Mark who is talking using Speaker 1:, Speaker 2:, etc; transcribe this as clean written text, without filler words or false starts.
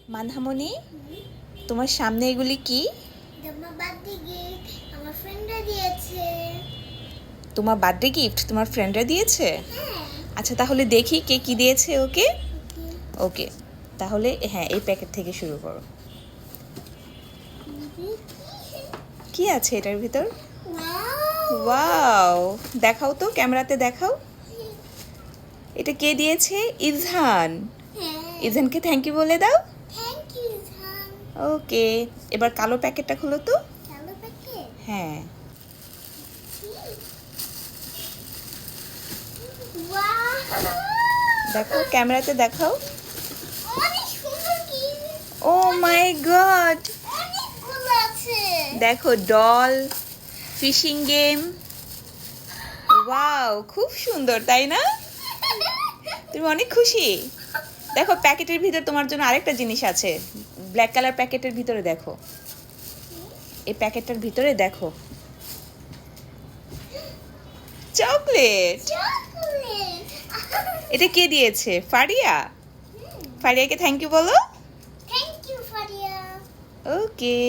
Speaker 1: মানহামণি, তোমার সামনে এগুলি কি?
Speaker 2: আমার বার্থডে গিফট আমার ফ্রেন্ডরা দিয়েছে।
Speaker 1: তোমার বার্থডে গিফট তোমার ফ্রেন্ডরা দিয়েছে?
Speaker 2: হ্যাঁ।
Speaker 1: আচ্ছা, তাহলে দেখি কে কি দিয়েছে ওকে।
Speaker 2: ওকে।
Speaker 1: ওকে, তাহলে হ্যাঁ, এই প্যাকেট থেকে শুরু করো। কি আছে এটার ভিতর? ওয়াও, দেখাও তো, ক্যামেরাতে দেখাও। এটা কে দিয়েছে? ইজহান।
Speaker 2: হ্যাঁ।
Speaker 1: ইজহানকে থ্যাংক ইউ বলে দাও।
Speaker 2: থ্যাংক ইউ জান।
Speaker 1: ওকে, এবার কালো প্যাকেটটা খুলো তো।
Speaker 2: কালো প্যাকেট।
Speaker 1: হ্যাঁ,
Speaker 2: ওয়াও।
Speaker 1: দেখো, ক্যামেরাতে দেখাও।
Speaker 2: অনেক সুন্দর কি।
Speaker 1: ও মাই গড,
Speaker 2: অনেকগুলো আছে।
Speaker 1: দেখো, ডল, ফিশিং গেম। ওয়াও, খুব সুন্দর, তাই না? তুমি অনেক খুশি? দেখো, প্যাকেটের ভিতর তোমার জন্য আরেকটা জিনিস আছে। ব্ল্যাক কালার প্যাকেটের ভিতরে দেখো, এই প্যাকেটটার ভিতরে দেখো, চকলেট।
Speaker 2: চকলেট।
Speaker 1: এটা কে দিয়েছে? ফারিয়া। ফারিয়াকে থ্যাংক ইউ বলো।
Speaker 2: Thank you Faria.
Speaker 1: ওকে।